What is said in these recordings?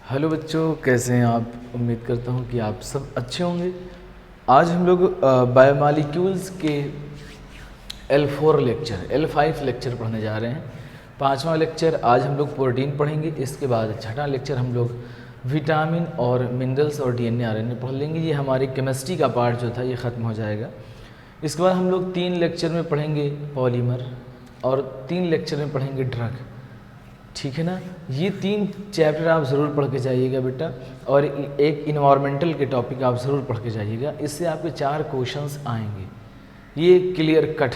Hello बच्चों, कैसे हैं आप। उम्मीद करता हूं कि आप सब अच्छे होंगे। आज हम लोग बायोमॉलिक्यूल्स के L4 लेक्चर L5 लेक्चर पढ़ने जा रहे हैं। पांचवा लेक्चर आज हम लोग प्रोटीन पढ़ेंगे। इसके बाद छठा लेक्चर हम लोग विटामिन और मिनरल्स और DNA RNA पढ़ लेंगे। ये हमारी केमिस्ट्री का पार्ट जो था ये ख़त्म हो जाएगा। इसके बाद हम लोग 3 लेक्चर में पढ़ेंगे पॉलीमर और 3 लेक्चर में पढ़ेंगे ड्रग। ठीक है ना। ये 3 चैप्टर आप ज़रूर पढ़ के जाइएगा बेटा, और एक इन्वायरमेंटल के टॉपिक आप ज़रूर पढ़ के जाइएगा। इससे आपके 4 क्वेश्चंस आएंगे। ये क्लियर कट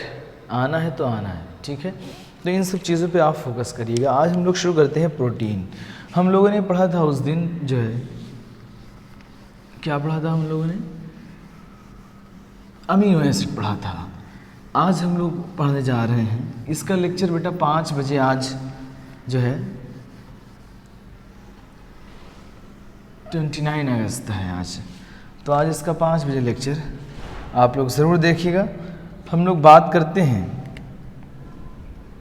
आना है तो आना है, ठीक है। तो इन सब चीज़ों पे आप फोकस करिएगा। आज हम लोग शुरू करते हैं प्रोटीन। हम लोगों ने पढ़ा था उस दिन जो है, क्या पढ़ा था हम लोगों ने, अमीनो एसिड पढ़ा था। आज हम लोग पढ़ने जा रहे हैं इसका लेक्चर बेटा 5 बजे आज जो है 29 अगस्त है आज, तो आज इसका 5 बजे लेक्चर आप लोग ज़रूर देखिएगा। हम लोग बात करते हैं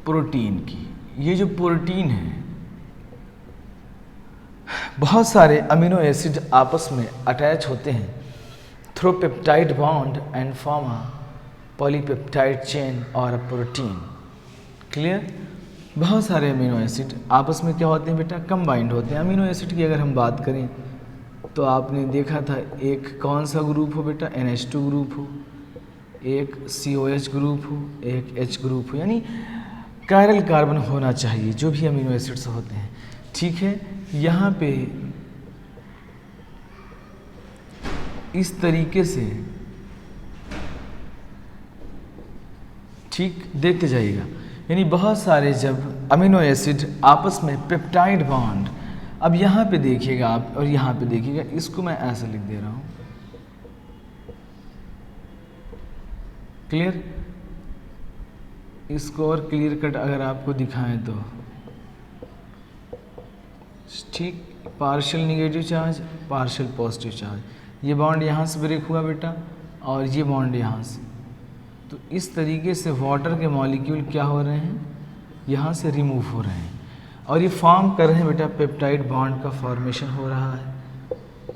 प्रोटीन की। ये जो प्रोटीन है, बहुत सारे अमीनो एसिड आपस में अटैच होते हैं through peptide bond and form a polypeptide chain और अ प्रोटीन। क्लियर। बहुत सारे अमीनो एसिड आपस में क्या होते हैं बेटा, कंबाइंड होते हैं। अमीनो एसिड की अगर हम बात करें तो आपने देखा था एक कौन सा ग्रुप हो बेटा, NH2 ग्रुप हो, एक COH ग्रुप हो, एक H ग्रुप हो, यानी कायरल कार्बन होना चाहिए जो भी अमीनो एसिड्स होते हैं। ठीक है। यहाँ पे इस तरीके से ठीक देखते जाइएगा, यानी बहुत सारे जब अमीनो एसिड आपस में पेप्टाइड बॉन्ड, अब यहाँ पे देखिएगा आप और यहाँ पे देखिएगा, इसको मैं ऐसा लिख दे रहा हूँ। क्लियर। इसको और क्लियर कट अगर आपको दिखाएं तो ठीक, partial negative charge, partial positive charge, ये बॉन्ड यहाँ से ब्रेक हुआ बेटा और ये बॉन्ड यहाँ से। तो इस तरीके से वाटर के मॉलिक्यूल क्या हो रहे हैं, यहाँ से रिमूव हो रहे हैं और ये फॉर्म कर रहे हैं बेटा, पेप्टाइड बॉन्ड का फॉर्मेशन हो रहा है।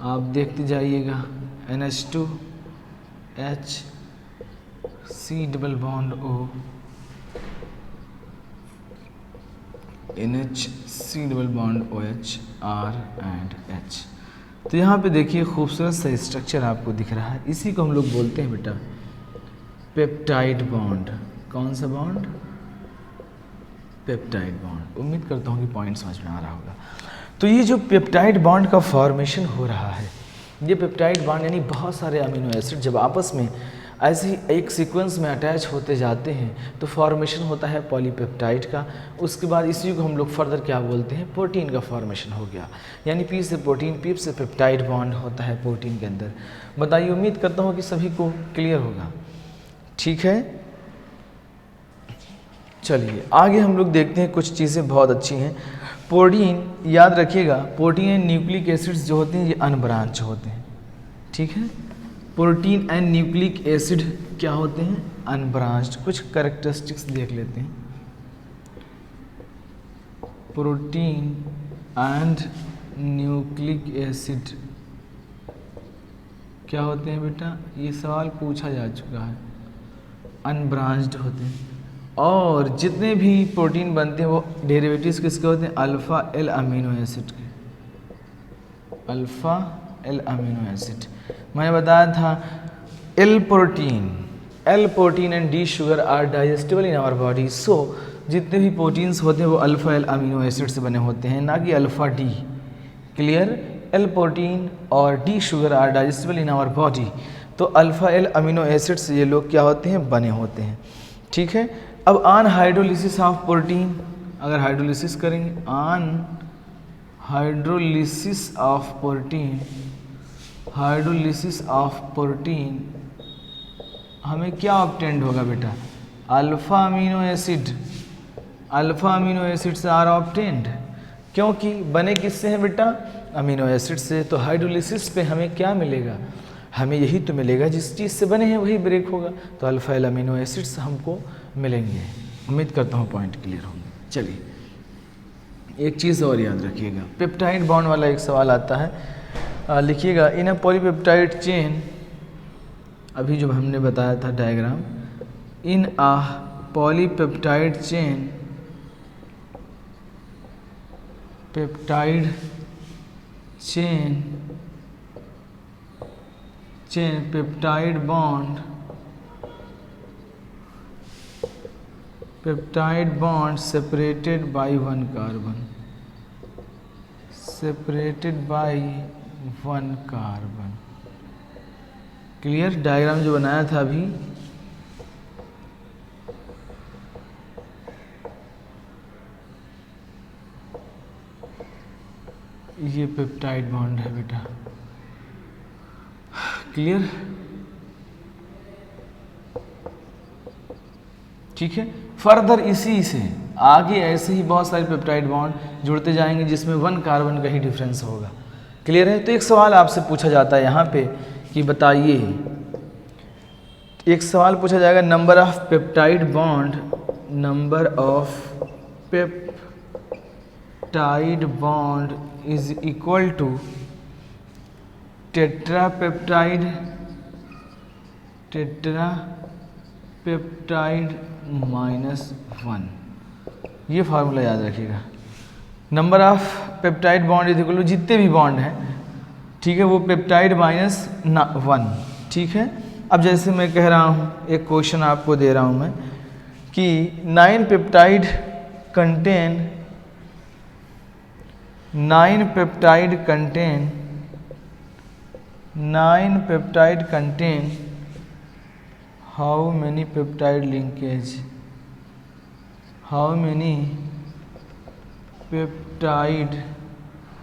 आप देखते जाइएगा, NH2 H C double bond O, NH C double bond OH R and H। तो यहाँ पे देखिए खूबसूरत सा स्ट्रक्चर आपको दिख रहा है। इसी को हम लोग बोलते हैं बेटा पेप्टाइड बॉन्ड। कौन सा बॉन्ड, पेप्टाइड बॉन्ड। उम्मीद करता हूँ कि पॉइंट समझ में आ रहा होगा। तो ये जो पेप्टाइड बॉन्ड का फॉर्मेशन हो रहा है, ये पेप्टाइड बॉन्ड यानी बहुत सारे अमीनो एसिड जब आपस में ऐसे ही एक सीक्वेंस में अटैच होते जाते हैं तो फॉर्मेशन होता है पॉलीपेप्टाइड का। उसके बाद इसी को हम लोग फर्दर क्या बोलते हैं, प्रोटीन का फॉर्मेशन हो गया। यानी P से प्रोटीन, P से पेप्टाइड बॉन्ड होता है प्रोटीन के अंदर। बताइए, उम्मीद करता हूँ कि सभी को क्लियर होगा। ठीक है। चलिए आगे हम लोग देखते हैं, कुछ चीज़ें बहुत अच्छी हैं। प्रोटीन याद रखिएगा, प्रोटीन एंड न्यूक्लिक एसिड्स जो होते हैं ये अनब्रांच होते हैं। ठीक है। प्रोटीन एंड न्यूक्लिक एसिड क्या होते हैं, अनब्रांच्ड। कुछ कैरेक्टरिस्टिक्स देख लेते हैं। प्रोटीन एंड न्यूक्लिक एसिड क्या होते हैं बेटा, ये सवाल पूछा जा चुका है। अनब्रांच्ड होते हैं और जितने भी प्रोटीन बनते हैं वो डेरिवेटिव्स किसके होते हैं, अल्फ़ा एल अमीनो एसिड के। अल्फ़ा एल अमीनो एसिड मैंने बताया था। L protein and D sugar are digestible in our body. So जितने भी प्रोटीन्स होते हैं वो अल्फ़ा एल अमीनो एसिड से बने होते हैं, ना कि alpha D. Clear. L protein और D sugar are digestible in our body. तो अल्फ़ा एल अमीनो एसिड से ये लोग क्या होते हैं, बने होते हैं। ठीक है। अब ऑन हाइड्रोलिसिस ऑफ प्रोटीन, अगर हाइड्रोलिसिस करेंगे, on hydrolysis of protein, hydrolysis of protein हमें क्या ऑब्टेंड होगा बेटा, alpha amino acid. Alpha amino acids are obtained, क्योंकि बने किससे हैं बेटा, अमीनो एसिड से। तो हाइड्रोलिसिस पे हमें क्या मिलेगा, हमें यही तो मिलेगा जिस चीज़ से बने हैं वही ब्रेक होगा। तो अल्फ़ा एल अमीनो एसिड्स हमको मिलेंगे। उम्मीद करता हूँ पॉइंट क्लियर होंगे। चलिए एक चीज़ और याद रखिएगा, पेप्टाइड बॉन्ड वाला एक सवाल आता है, लिखिएगा इन अ पॉलीपेप्टाइड चेन, अभी जो हमने बताया था diagram, in a polypeptide chain, peptide chain peptide bond separated by one carbon, clear. Diagram जो बनाया था अभी, ये पेप्टाइड बॉन्ड है बेटा, क्लियर, ठीक है। फर्दर इसी से आगे ऐसे ही बहुत सारे पेप्टाइड बॉन्ड जुड़ते जाएंगे जिसमें 1 कार्बन का ही डिफरेंस होगा, क्लियर है। तो एक सवाल आपसे पूछा जाता है यहाँ पे कि बताइए, एक सवाल पूछा जाएगा, number of peptide bond is equal to tetrapeptide -1, ये फार्मूला याद रखिएगा। Number of peptide bond is equal to जितने भी बॉन्ड हैं, ठीक है, वो पेप्टाइड -1, ठीक है। अब जैसे मैं कह रहा हूँ, एक क्वेश्चन आपको दे रहा हूँ मैं कि 9 peptide contain how many peptide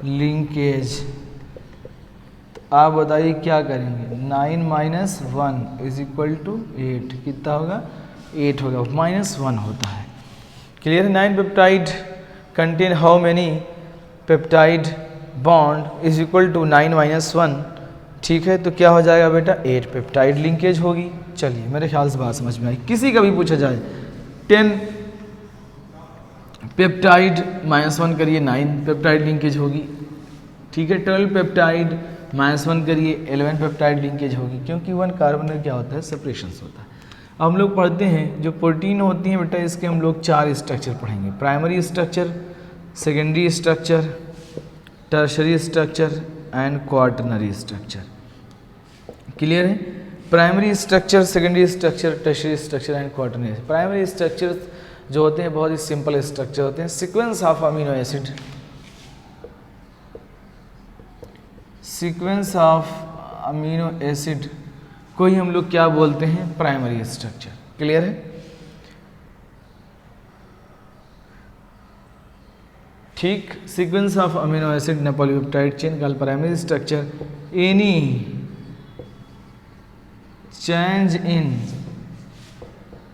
linkage, आप बताइए क्या करेंगे। 9 - 1 इज इक्वल टू 8, कितना होगा, 8 होगा, -1 होता है, clear. 9 peptide contain how many peptide bond is equal to 9 - 1, ठीक है। तो क्या हो जाएगा बेटा, 8 पेप्टाइड लिंकेज होगी। चलिए, मेरे ख्याल से बात समझ में आई। किसी का भी पूछा जाए 10 पेप्टाइड -1 करिए, 9 पेप्टाइड लिंकेज होगी, ठीक है। 12 पेप्टाइड -1 करिए, 11 पेप्टाइड लिंकेज होगी, क्योंकि 1 कार्बन का क्या होता है, सेपरेशंस होता है। अब हम लोग पढ़ते हैं जो प्रोटीन होती हैं बेटा, इसके हम लोग 4 स्ट्रक्चर पढ़ेंगे, primary structure, secondary structure, tertiary structure and quaternary structure, clear है। Primary structure, secondary structure, tertiary structure and quaternary. Primary structure जो होते हैं बहुत ही सिंपल स्ट्रक्चर होते हैं, सीक्वेंस ऑफ अमीनो एसिड को ही हम लोग क्या बोलते हैं, प्राइमरी स्ट्रक्चर, क्लियर है। ठीक, sequence of amino acid in polypeptide chain called primary structure. Any change in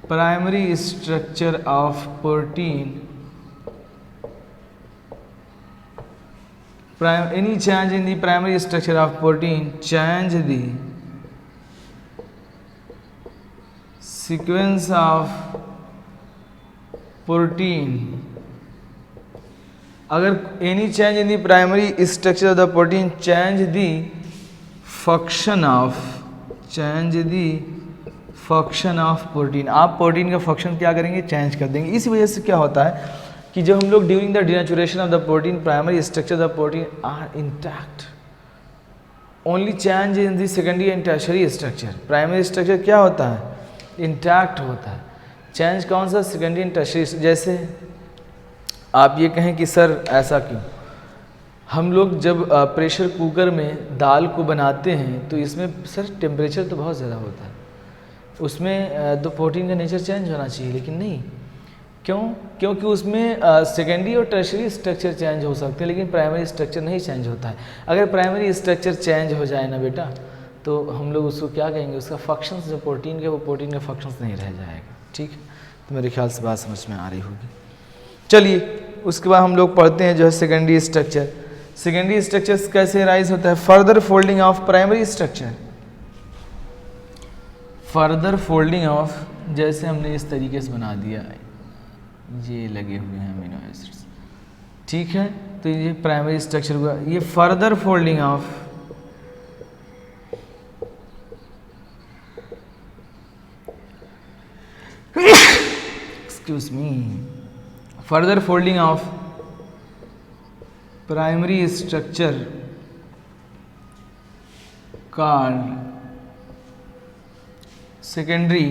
primary structure of protein, any change in the primary structure of protein change the sequence of protein। अगर any change in the primary structure of the protein change the function of protein, आप protein का function क्या करेंगे, change कर देंगे। इसी वजह से क्या होता है कि जब हम लोग during the denaturation of the protein, primary structure of the protein are intact, only change in the secondary and tertiary structure. Primary structure क्या होता है, इंटैक्ट होता है, चेंज कौन सा, सेकेंडरी एंड टर्शरी। जैसे आप ये कहें कि सर ऐसा क्यों, हम लोग जब प्रेशर कुकर में दाल को बनाते हैं तो इसमें सर टेम्परेचर तो बहुत ज़्यादा होता है, उसमें तो प्रोटीन का नेचर चेंज होना चाहिए, लेकिन नहीं, क्यों, क्योंकि उसमें सेकेंडरी और टर्शरी स्ट्रक्चर चेंज हो सकते हैं, लेकिन प्राइमरी स्ट्रक्चर नहीं चेंज होता है। अगर प्राइमरी स्ट्रक्चर चेंज हो जाए ना बेटा, तो हम लोग उसको क्या कहेंगे, उसका फंक्शंस जो प्रोटीन के, वो प्रोटीन का फंक्शंस नहीं रह जाएगा, ठीक है। तो मेरे ख्याल से बात समझ में आ रही होगी। चलिए, उसके बाद हम लोग पढ़ते हैं जो है सेकेंडरी स्ट्रक्चर। सेकेंडरी स्ट्रक्चर कैसे राइज होता है, further folding of primary structure, further folding of, जैसे हमने इस तरीके से बना दिया, ये लगे हुए हैं अमीनो एसिड्स, ठीक है, तो ये प्राइमरी स्ट्रक्चर हुआ। ये further folding of excuse me, further folding of primary structure called secondary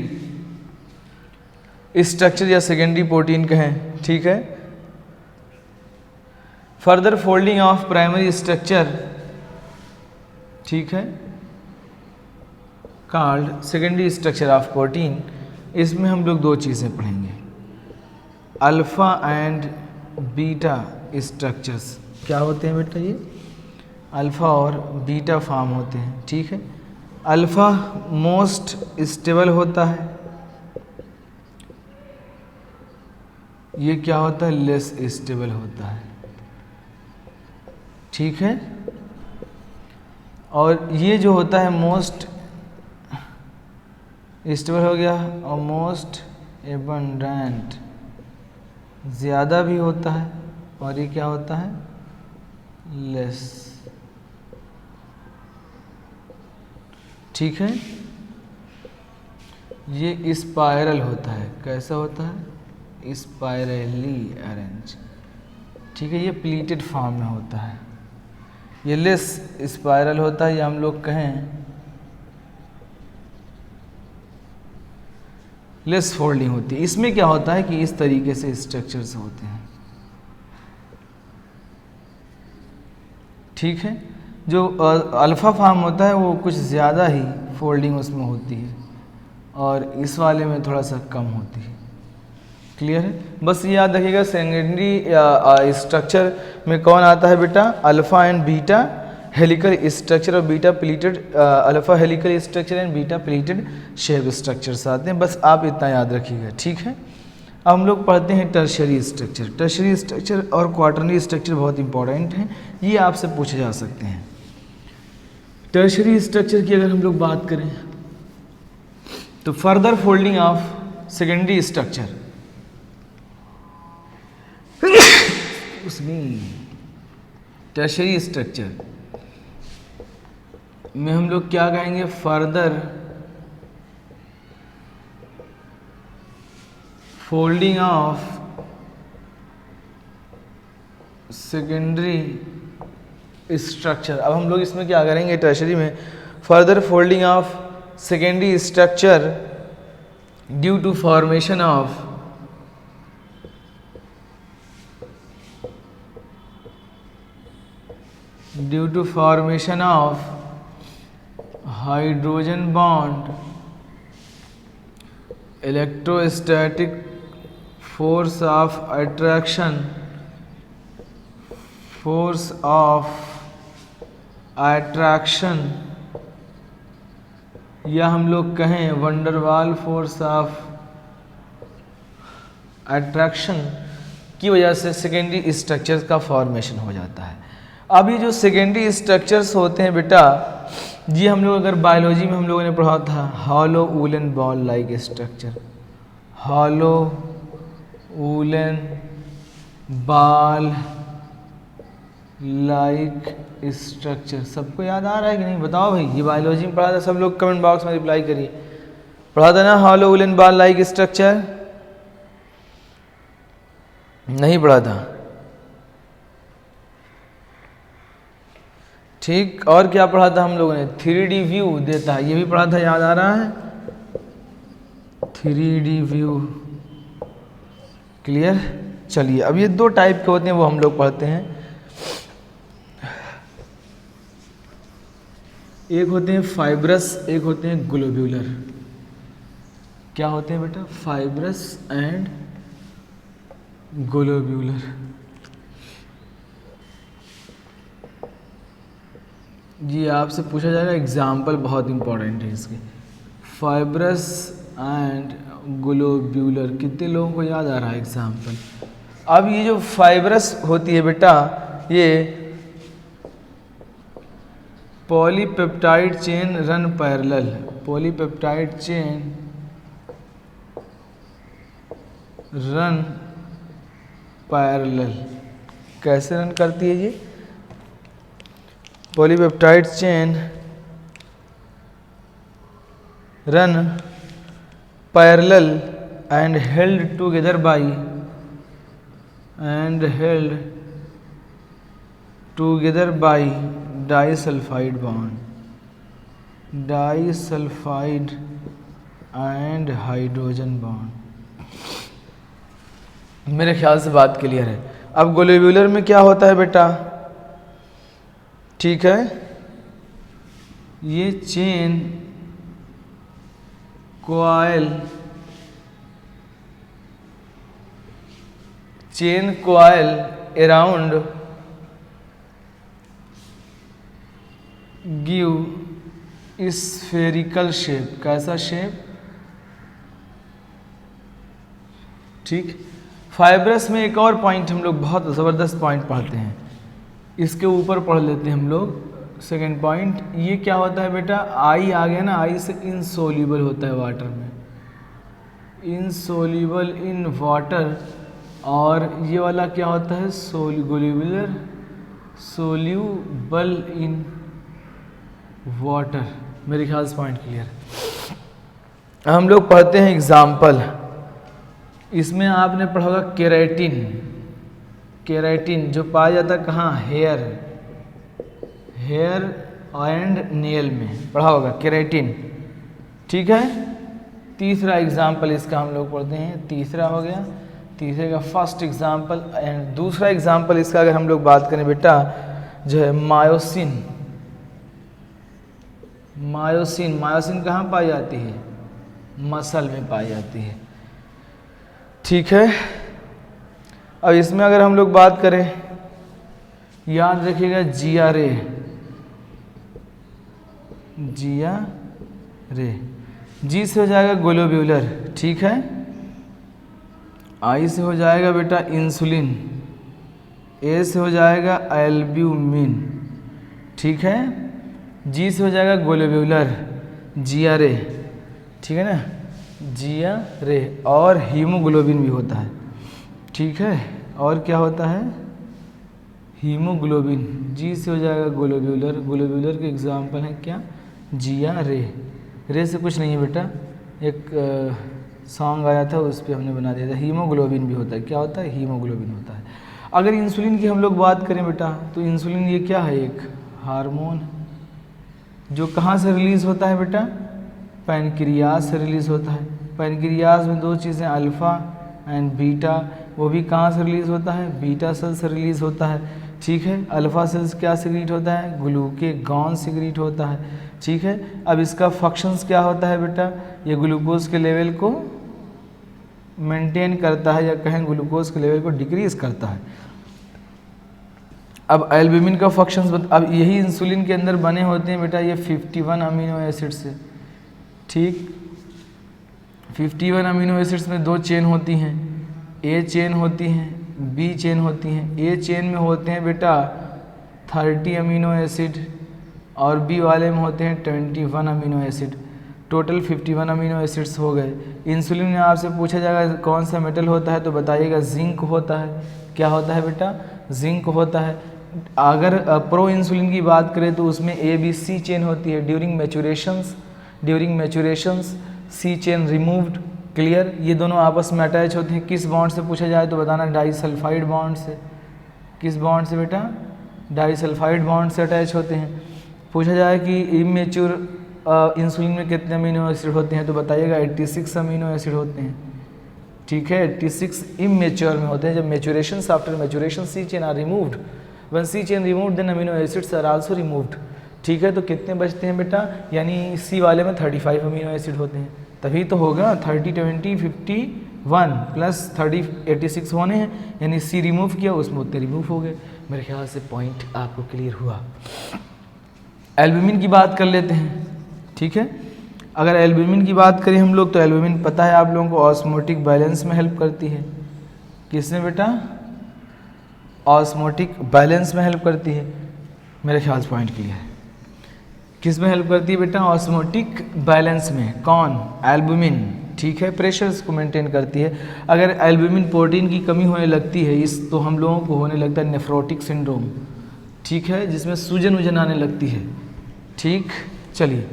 structure या सेकेंडरी प्रोटीन कहें, ठीक है। Further folding of primary structure, ठीक है, called secondary structure of protein. इसमें हम लोग दो चीज़ें पढ़ेंगे, अल्फ़ा एंड बीटा स्ट्रक्चर्स। क्या होते हैं बेटा? ये अल्फ़ा और बीटा फॉर्म होते हैं, ठीक है। अल्फ़ा मोस्ट स्टेबल होता है, ये क्या होता है? लेस स्टेबल होता है, ठीक है। और ये जो होता है मोस्ट स्टेबल हो गया, और मोस्ट एबंडेंट ज़्यादा भी होता है, और ये क्या होता है? लेस, ठीक है। ये स्पाइरल होता है, कैसा होता है? स्पाइरली अरेंज, ठीक है। ये प्लीटेड फॉर्म में होता है। ये लेस स्पाइरल होता है, या हम लोग कहें लेस फोल्डिंग होती है। इसमें क्या होता है कि इस तरीके से स्ट्रक्चर्स होते हैं, ठीक है। जो अल्फ़ा फॉर्म होता है वो कुछ ज़्यादा ही फोल्डिंग उसमें होती है, और इस वाले में थोड़ा सा कम होती है। क्लियर है? बस ये याद रखिएगा, सेकेंडरी स्ट्रक्चर में कौन आता है बेटा? Alpha and beta helical structure, और beta pleated, alpha helical structure and beta pleated shape structures आते हैं। बस आप इतना याद रखिएगा, ठीक है। अब हम लोग पढ़ते हैं टर्शियरी स्ट्रक्चर। टर्शियरी स्ट्रक्चर और क्वाटरनरी स्ट्रक्चर बहुत इंपॉर्टेंट हैं, ये आपसे पूछे जा सकते हैं। टर्शियरी स्ट्रक्चर की अगर हम लोग बात करें तो further folding of secondary structure, उसमें टर्शियरी स्ट्रक्चर में हम लोग क्या कहेंगे? Further folding of secondary structure. अब हम लोग इसमें क्या करेंगे? टर्शियरी में further folding of secondary structure due to formation of hydrogen bond, electrostatic force of attraction, या हम लोग कहें वंडरवाल फोर्स ऑफ अट्रैक्शन की वजह से सेकेंडरी स्ट्रक्चर्स का फॉर्मेशन हो जाता है। अब ये जो सेकेंडरी स्ट्रक्चर्स होते हैं बेटा, ये हम लोग अगर बायोलॉजी में हम लोगों ने पढ़ा था, hollow woollen ball like structure, hollow woollen ball like structure. सबको याद आ रहा है कि नहीं? बताओ भाई, ये बायोलॉजी में पढ़ा था, सब लोग कमेंट बॉक्स में रिप्लाई करिए। पढ़ा था ना hollow woollen ball like structure? नहीं पढ़ा था? ठीक। और क्या पढ़ा था हम लोगों ने? 3D व्यू देता है, ये भी पढ़ा था, याद आ रहा है? 3D view, clear? चलिए, अब ये दो टाइप के होते हैं, वो हम लोग पढ़ते हैं। एक होते हैं फाइब्रस, एक होते हैं ग्लोब्यूलर। क्या होते हैं बेटा? Fibrous and globular. जी आपसे पूछा जाएगा, एग्जाम्पल बहुत इंपॉर्टेंट है इसके। फाइब्रस एंड ग्लोब्यूलर, कितने लोगों को याद आ रहा है एग्जाम्पल? अब ये जो फाइब्रस होती है बेटा, ये polypeptide chain run parallel, polypeptide chain run parallel, कैसे रन करती है ये? Polypeptide chain run parallel and held together by disulfide and hydrogen bond। मेरे ख्याल से बात क्लियर है। अब ग्लोब्यूलर में क्या होता है बेटा? ठीक है, ये chain coil around give spherical shape। कैसा शेप? ठीक। फाइब्रस में एक और पॉइंट हम लोग बहुत ज़बरदस्त पॉइंट पढ़ते हैं, इसके ऊपर पढ़ लेते हैं हम लोग। सेकेंड पॉइंट ये क्या होता है बेटा? आई आ गया ना, आई से इनसोल्यूबल होता है वाटर में, इनसोल्यूबल इन वाटर। और ये वाला क्या होता है? Globular soluble in water. मेरे ख्याल से पॉइंट क्लियर है। हम लोग पढ़ते हैं एग्जाम्पल। इसमें आपने पढ़ा होगा केराटिन। केराटिन जो पाया जाता है कहाँ? हेयर एंड नेल में पढ़ा होगा केराटिन। ठीक है। तीसरा एग्जाम्पल इसका हम लोग पढ़ते हैं, तीसरा हो गया, तीसरे का फर्स्ट एग्जाम्पल। एंड दूसरा एग्जाम्पल इसका अगर हम लोग बात करें बेटा, जो है मायोसिन। मायोसिन कहाँ पाई जाती है? मसल में पाई जाती है। ठीक है। अब इसमें अगर हम लोग बात करें, याद रखिएगा जिया रे। जी से हो जाएगा ग्लोब्यूलर। ठीक है। आई से हो जाएगा बेटा इंसुलिन। ए से हो जाएगा एल्ब्यूमिन। ठीक है। जी से हो जाएगा ग्लोब्यूलर, जिया रे। ठीक है ना, जिया रे। और हीमोग्लोबिन भी होता है। ठीक है। और क्या होता है? हीमोग्लोबिन। जी से हो जाएगा ग्लोब्यूलर। ग्लोब्यूलर के एग्जाम्पल हैं क्या? जिया रे से कुछ नहीं है बेटा, एक सॉन्ग आया था उस पर हमने बना दिया था। हीमोग्लोबिन भी होता है। क्या होता है? हीमोग्लोबिन होता है। अगर इंसुलिन की हम लोग बात करें बेटा, तो इंसुलिन ये क्या है? एक हार्मोन जो कहाँ से रिलीज़ होता है बेटा? पैनक्रियाज से रिलीज़ होता है। पैनक्रियाज में दो चीज़ें अल्फ़ा एंड बीटा, वो भी कहाँ से रिलीज़ होता है? बीटा सेल से रिलीज़ होता है। ठीक है। अल्फ़ा सेल्स क्या सिक्रीट होता है? ग्लूकेगॉन सिक्रीट होता है। ठीक है। अब इसका फंक्शंस क्या होता है बेटा? ये ग्लूकोज के लेवल को मेंटेन करता है, या कहें ग्लूकोज के लेवल को डिक्रीज करता है। अब एल्ब्यूमिन का फंक्शंस अब यही इंसुलिन के अंदर बने होते हैं बेटा, ये 51 अमीनो एसिड से। ठीक। 51 अमीनो एसिड्स में दो चेन होती हैं, ए चेन होती हैं, बी चेन होती हैं। ए चेन में होते हैं बेटा 30 अमीनो एसिड और बी वाले में होते हैं 21 amino acid. Total 51 amino acids हो गए। इंसुलिन में आपसे पूछा जाएगा कौन सा मेटल होता है, तो बताइएगा जिंक होता है। क्या होता है बेटा? जिंक होता है। अगर प्रो इंसुलिन की बात करें तो उसमें ए बी सी चेन होती है। ड्यूरिंग मैचुरेशंस सी चेन रिमूव्ड। क्लियर। ये दोनों आपस में अटैच होते हैं। किस बॉन्ड से पूछा जाए तो बताना डाइसल्फाइड बॉन्ड से। किस बॉन्ड से बेटा? डाइसल्फाइड बॉन्ड से अटैच होते हैं। पूछा जाए कि इमेच्योर इंसुलिन में कितने अमीनो एसिड होते हैं, तो बताइएगा 86 अमीनो एसिड होते हैं। ठीक है। 86 इमेच्योर में होते हैं। जब maturation, after maturation C chain are removed, one C chain removed then amino acids are also removed. ठीक है। तो कितने बचते हैं बेटा? यानी सी वाले में 35 अमीनो एसिड होते हैं। तभी तो होगा 30 20 51 प्लस 30 86 होने हैं, यानी सी रिमूव किया उसमें उतने रिमूव हो गए। मेरे ख्याल से पॉइंट आपको क्लियर हुआ। एल्ब्यूमिन की बात कर लेते हैं। ठीक है। अगर एल्ब्यूमिन की बात करें हम लोग, तो एल्ब्यूमिन पता है आप लोगों को ऑस्मोटिक बैलेंस में हेल्प करती है। किसमें बेटा? ऑस्मोटिक बैलेंस में हेल्प करती है। मेरे ख्याल से पॉइंट क्लियर है। किस में हेल्प करती है बेटा? ऑस्मोटिक बैलेंस में। कौन? एल्ब्यूमिन। ठीक है, प्रेशर्स को मेंटेन करती है। अगर एल्ब्यूमिन प्रोटीन की कमी होने लगती है इस तो हम लोगों को होने लगता है नेफ्रोटिक सिंड्रोम, ठीक है, जिसमें सूजन वूजन आने लगती है। ठीक, चलिए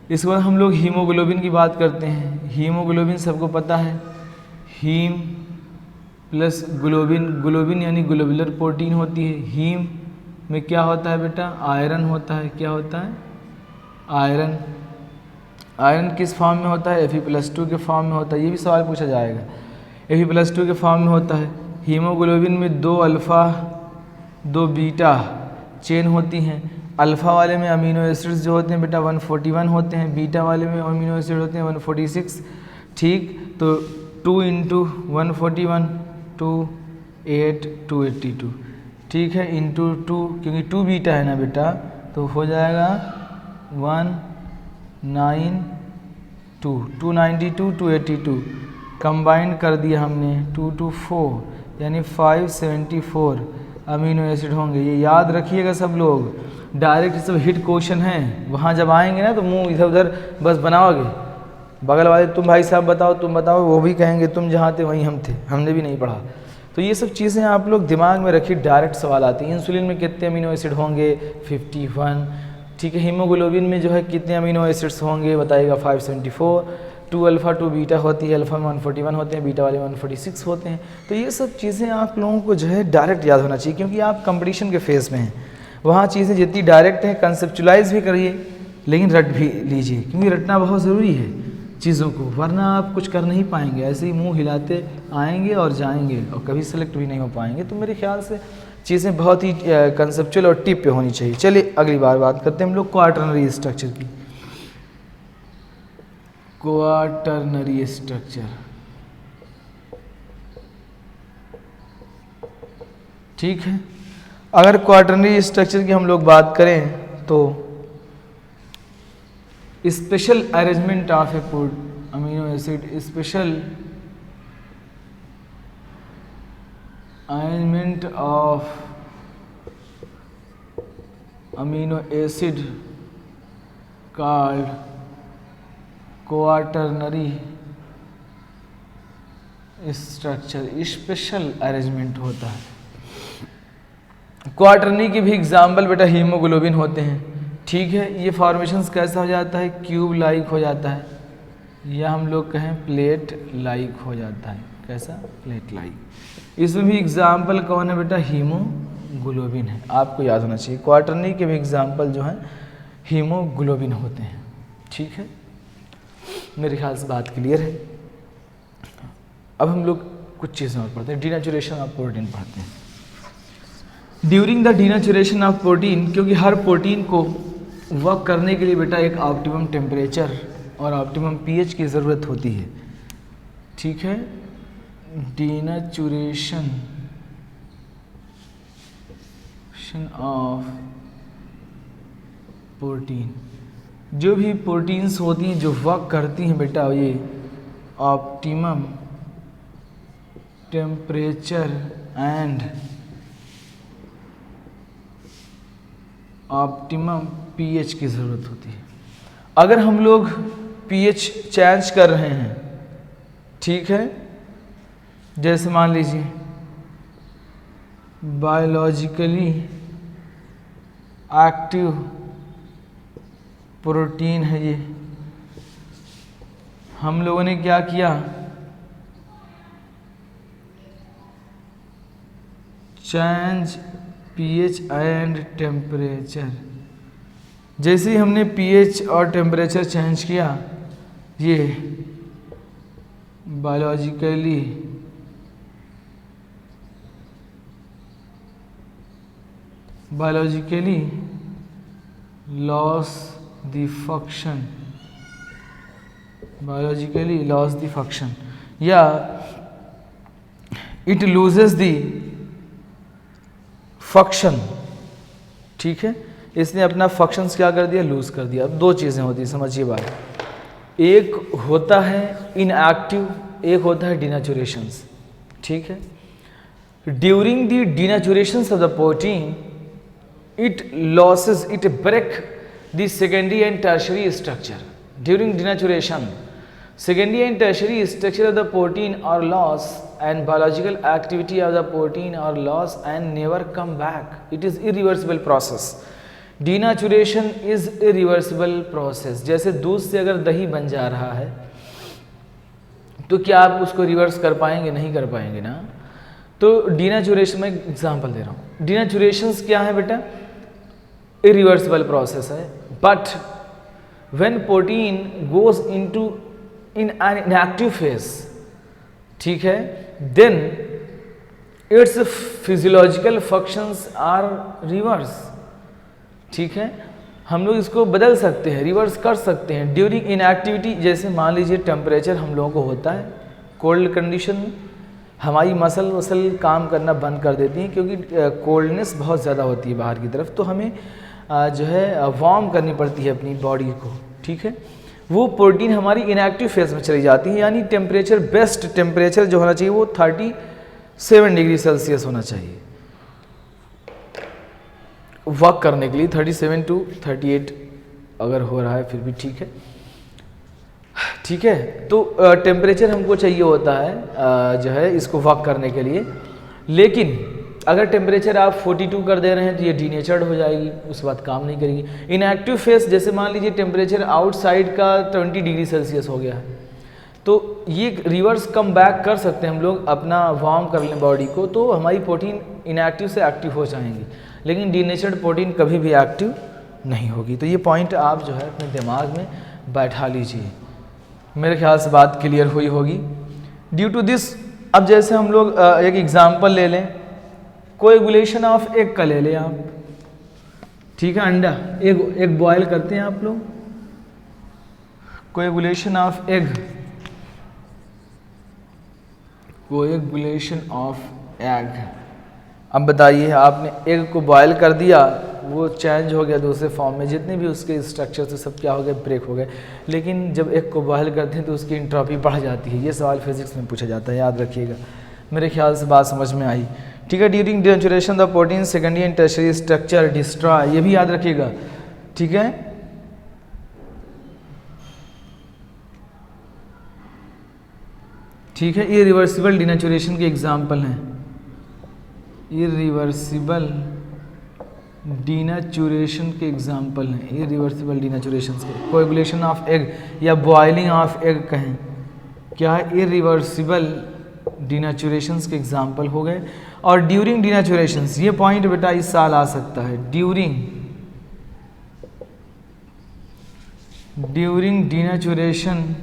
इसके बाद हम लोग हीमोग्लोबिन की बात करते हैं। हीमोग्लोबिन सबको पता है, हीम प्लस ग्लोबिन, ग्लोबिन यानी ग्लोबुलर प्रोटीन होती है। हीम में क्या होता है बेटा, आयरन होता है। क्या होता है, आयरन। आयरन किस फॉर्म में होता है, Fe+2 के फॉर्म में होता है। ये भी सवाल पूछा जाएगा, Fe+2 के फॉर्म में होता है। हीमोग्लोबिन में 2 अल्फ़ा 2 बीटा चेन होती हैं। अल्फ़ा वाले में अमीनो एसिड्स जो होते हैं बेटा 141 होते हैं, बीटा वाले में अमीनो एसिड होते हैं 146। ठीक, तो 2 × 141 2 8 282, ठीक है, इंटू 2, क्योंकि 2 बीटा है ना बेटा, तो हो जाएगा 192 292 282 कंबाइन कर दिया हमने 2 to 4 यानी 574 अमीनो एसिड होंगे। ये याद रखिएगा सब लोग, डायरेक्ट सब हिट क्वेश्चन है। वहाँ जब आएंगे ना तो मुंह इधर उधर बस बनाओगे, बगल वाले तुम भाई साहब बताओ, तुम बताओ, वो भी कहेंगे तुम जहाँ थे वहीं हम थे, हमने भी नहीं पढ़ा। तो ये सब चीज़ें आप लोग दिमाग में रखिए, डायरेक्ट सवाल आते हैं। इंसुलिन में कितने अमीनो एसिड होंगे, 51, ठीक है। हीमोग्लोबिन में जो है कितने अमीनो एसिड्स होंगे बताइएगा, 574। 2 अल्फ़ा 2 बीटा होती है, अल्फ़ा में 141 होते हैं, बीटा वाले में 146 होते हैं। तो ये सब चीज़ें आप लोगों को जो है डायरेक्ट याद होना चाहिए, क्योंकि आप कंपटीशन के फेज़ में हैं। वहाँ चीज़ें जितनी डायरेक्ट हैं कंसेप्चुलाइज भी करिए, लेकिन रट भी लीजिए, क्योंकि रटना बहुत ज़रूरी है चीज़ों को, वरना आप कुछ कर नहीं पाएंगे। ऐसे ही मुंह हिलाते आएंगे और जाएंगे और कभी सेलेक्ट भी नहीं हो पाएंगे। तो मेरे ख्याल से चीज़ें बहुत ही कंसेप्चुअल और टिप पे होनी चाहिए। चलिए अगली बार बात करते हैं हम लोग क्वाटरनरी स्ट्रक्चर की। क्वाटरनरी स्ट्रक्चर, ठीक है। अगर क्वाटरनरी स्ट्रक्चर की हम लोग बात करें तो special arrangement of A amino acid, special arrangement of amino acid called quaternary structure, special arrangement होता है। क्वाटरनरी की भी एग्जाम्पल बेटा हीमोग्लोबिन होते हैं, ठीक है। ये फॉर्मेशंस कैसा हो जाता है, क्यूब लाइक हो जाता है, या हम लोग कहें प्लेट लाइक हो जाता है। कैसा, प्लेट लाइक। इसमें भी एग्जाम्पल कौन है बेटा, हीमोग्लोबिन है, आपको याद होना चाहिए। क्वाटरनरी के भी एग्जाम्पल जो हैं हीमोग्लोबिन होते हैं, ठीक है। मेरे ख्याल से बात क्लियर है। अब हम लोग कुछ चीज़ें और पढ़ते हैं, डीनेचुरेशन ऑफ प्रोटीन पढ़ते हैं। During the denaturation of protein, क्योंकि हर प्रोटीन को वर्क करने के लिए बेटा एक ऑप्टिमम टेम्परेचर और ऑप्टिमम पीएच की ज़रूरत होती है, ठीक है। डीनेचुरेशन ऑफ प्रोटीन, जो भी प्रोटीन्स होती हैं जो वर्क करती हैं बेटा, ये optimum temperature and optimum pH की ज़रूरत होती है। अगर हम लोग पीएच चेंज कर रहे हैं, ठीक है, जैसे मान लीजिए बायोलॉजिकली एक्टिव प्रोटीन है ये, हम लोगों ने क्या किया, चेंज पीएच एंड टेम्परेचर। जैसे ही हमने पीएच और टेम्परेचर चेंज किया, ये biologically loss the function, biologically loss the function, या इट लूजेस द फंक्शन, ठीक है। इसने अपना फंक्शंस क्या कर दिया, लूज कर दिया। अब दो चीज़ें होती हैं, समझिए बात, एक होता है इनएक्टिव, एक होता है डीनेचुरेशंस, ठीक है। During the denaturations of the protein it loses, it break the secondary and tertiary structure during denaturation. Secondary and tertiary structure of the protein are lost and biological activity of the protein are lost and never come back. It is irreversible process. Denaturation is irreversible process. जैसे दूध से अगर दही बन जा रहा है तो क्या आप उसको रिवर्स कर पाएंगे? नहीं कर पाएंगे ना। तो डीनेचुरेशन में एग्जांपल दे रहा हूँ। डीनेचुरेशंस क्या है बेटा? इरिवर्सिबल प्रोसेस है। But when protein goes into in an inactive phase, ठीक है, then its physiological functions are reverse, ठीक है। हम लोग इसको बदल सकते हैं, रिवर्स कर सकते हैं ड्यूरिंग इनएक्टिविटी। जैसे मान लीजिए टेम्परेचर हम लोगों को होता है कोल्ड कंडीशन में, हमारी मसल वसल काम करना बंद कर देती हैं क्योंकि कोल्डनेस बहुत ज़्यादा होती है बाहर की तरफ, तो हमें जो है वार्म करनी पड़ती है अपनी बॉडी को, ठीक है। वो प्रोटीन हमारी इनएक्टिव फेज में चली जाती है, यानी टेम्परेचर, बेस्ट टेम्परेचर जो होना चाहिए वो 37 डिग्री सेल्सियस होना चाहिए वर्क करने के लिए। 37 to 38 अगर हो रहा है फिर भी ठीक है, ठीक है। तो टेम्परेचर हमको चाहिए होता है जो है इसको वर्क करने के लिए, लेकिन अगर टेम्परेचर आप 42 कर दे रहे हैं तो ये डीनेचर्ड हो जाएगी, उस बाद काम नहीं करेगी। इनएक्टिव फेज, जैसे मान लीजिए टेम्परेचर आउटसाइड का 20 डिग्री सेल्सियस हो गया है, तो ये रिवर्स कम बैक कर सकते हैं हम लोग, अपना वार्म कर लें बॉडी को, तो हमारी प्रोटीन इनएक्टिव से एक्टिव हो जाएंगी, लेकिन डीनेचर्ड प्रोटीन कभी भी एक्टिव नहीं होगी। तो ये पॉइंट आप जो है अपने दिमाग में बैठा लीजिए। मेरे ख्याल से बात क्लियर हुई होगी। ड्यू टू दिस, अब जैसे हम लोग एक एग्जांपल ले लें, कोएगुलेशन ऑफ एग का ले लें आप, ठीक है। अंडा एग बॉयल करते हैं आप लोग, coagulation of egg, coagulation of egg. अब बताइए, आपने एग को बॉयल कर दिया, वो चेंज हो गया दूसरे फॉर्म में, जितने भी उसके स्ट्रक्चर थे सब क्या हो गए? ब्रेक हो गए। लेकिन जब एग को बॉयल करते हैं तो उसकी एंट्रोपी बढ़ जाती है। ये सवाल फिजिक्स में पूछा जाता है, याद रखिएगा। मेरे ख्याल से बात समझ में आई, ठीक है। During denaturation the protein secondary and tertiary structure destroy, ये भी याद रखिएगा, ठीक है। ठीक है, इरिवर्सिबल डिनेचुरेशन के एग्जाम्पल हैं, इरिवर्सिबल डीनेचुरेशन के एग्जाम्पल हैं, इरिवर्सिबल डीनेचुरेशन के। कोएगुलेशन ऑफ एग या बॉइलिंग ऑफ एग कहें, क्या है? इरिवर्सिबल डीनेचुरेशंस के एग्जाम्पल हो गए। और ड्यूरिंग डीनेचुरेशंस, ये पॉइंट बेटा इस साल आ सकता है, during denaturation,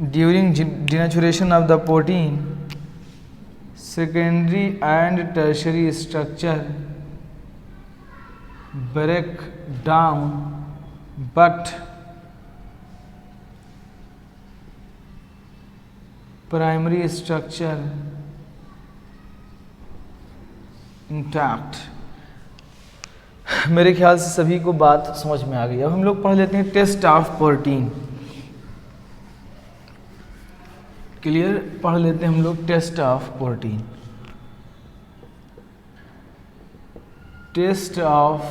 during denaturation of the protein secondary and tertiary structure break down but primary structure intact. मेरे ख्याल से सभी को बात समझ में आ गई। अब हम लोग पढ़ लेते हैं टेस्ट ऑफ प्रोटीन। क्लियर? पढ़ लेते हैं हम लोग test of protein. Test of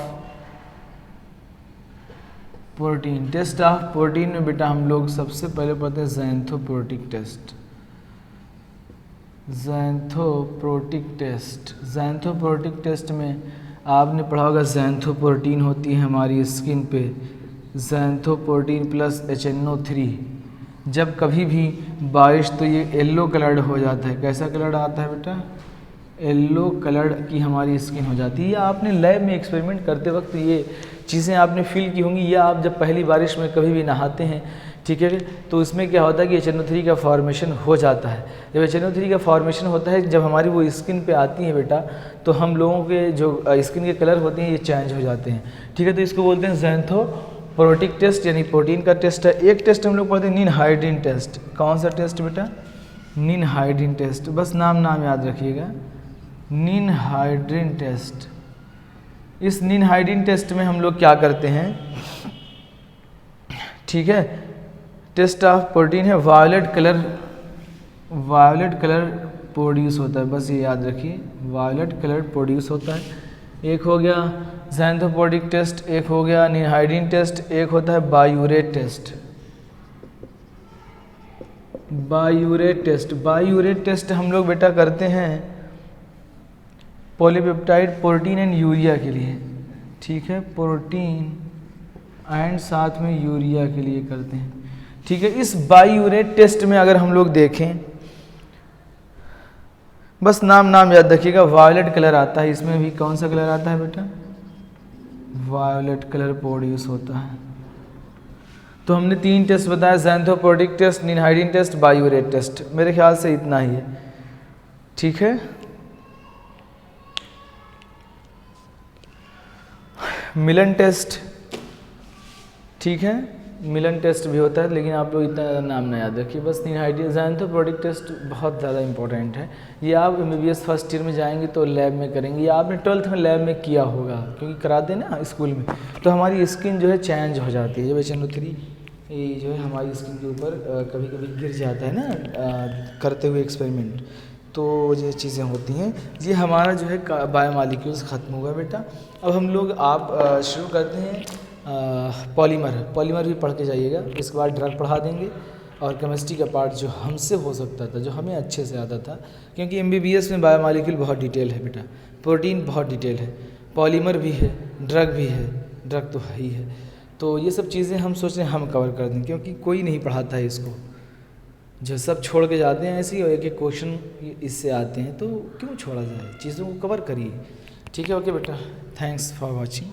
protein, test of protein में बेटा हम लोग सबसे पहले पढ़ते हैं xanthoprotic test. Xanthoprotic test, xanthoprotic test में आपने पढ़ा होगा ज़ैंथोप्रोटीन होती है हमारी स्किन पे, ज़ैंथोप्रोटीन प्लस HNO3। जब कभी भी बारिश तो ये येलो कलर्ड हो जाता है। कैसा कलर आता है बेटा? येलो कलर्ड की हमारी स्किन हो जाती है। या आपने लैब में एक्सपेरिमेंट करते वक्त ये चीज़ें आपने फील की होंगी, या आप जब पहली बारिश में कभी भी नहाते हैं, ठीक है, तो इसमें क्या होता है कि HNO3 का फॉर्मेशन हो जाता है। जब HNO3 का फॉर्मेशन होता है, जब हमारी वो स्किन पे आती है बेटा, तो हम लोगों के जो स्किन के कलर होते हैं ये चेंज हो जाते हैं, ठीक है। तो इसको बोलते हैं ज़ैंथोप्रोटिक टेस्ट, यानी प्रोटीन का टेस्ट है। एक टेस्ट हम लोग पढ़ते हैं निनहाइड्रिन टेस्ट। कौन सा टेस्ट बेटा? Ninhydrin test. बस नाम याद रखिएगा, निनहाइड्रिन टेस्ट। इस निनहाइड्रिन टेस्ट में हम लोग क्या करते हैं, ठीक है, टेस्ट ऑफ प्रोटीन है, वायलेट कलर प्रोड्यूस होता है। बस ये याद रखिए, वायलेट कलर प्रोड्यूस होता है। एक हो गया ज़ैंथोपोडिक टेस्ट एक हो गया, निनहाइडीन टेस्ट एक होता है, बायूरेट टेस्ट। बायूरेट टेस्ट हम लोग बेटा करते हैं पॉलीपेप्टाइड, प्रोटीन एंड यूरिया के लिए, ठीक है, प्रोटीन एंड साथ में यूरिया के लिए करते हैं, ठीक है। इस बायूरेट टेस्ट में अगर हम लोग देखें, बस नाम याद रखिएगा, वायलेट कलर आता है, इसमें भी कौन सा कलर आता है बेटा, वायलेट कलर प्रोड्यूस होता है। तो हमने 3 टेस्ट बताया, ज़ैंथोपोडिक टेस्ट, निनहाइडीन टेस्ट, बायूरेट टेस्ट, मेरे ख्याल से इतना ही है, ठीक है। मिलन टेस्ट, ठीक है, मिलन टेस्ट भी होता है, लेकिन आप लोग इतना नाम ना याद रखिए, बस निनहाइडीन, ज़ैंथोपोडिक टेस्ट बहुत ज़्यादा इंपॉर्टेंट है। ये आप MBBS फर्स्ट ईयर में जाएंगे तो लैब में करेंगे, या आपने 12th में लैब में किया होगा, क्योंकि कराते हैं ना स्कूल में, तो हमारी स्किन जो है चेंज हो जाती है। जब HNO3 ये जो है हमारी स्किन के ऊपर कभी कभी गिर जाता है ना करते हुए एक्सपेरिमेंट, तो ये चीज़ें होती हैं। ये हमारा जो है बायोमॉलिक्यूल्स ख़त्म हुआ बेटा। अब हम लोग शुरू करते हैं पॉलीमर भी पढ़ के जाइएगा, इसके बाद ड्रग पढ़ा देंगे, और केमिस्ट्री का पार्ट जो हमसे हो सकता था, जो हमें अच्छे से आता था, क्योंकि MBBS में बायोमॉलिक्यूल बहुत डिटेल है बेटा, प्रोटीन बहुत डिटेल है, पॉलीमर भी है, ड्रग भी है, ड्रग तो है ही है, तो ये सब चीज़ें हम सोच रहे हैं हम कवर कर दें, क्योंकि कोई नहीं पढ़ाता है इसको, जो सब छोड़ के जाते हैं ऐसे ही, और एक क्वेश्चन इससे आते हैं, तो क्यों छोड़ा जाए, चीज़ों को कवर करिए, ठीक है। ओके बेटा, थैंक्स फॉर वॉचिंग।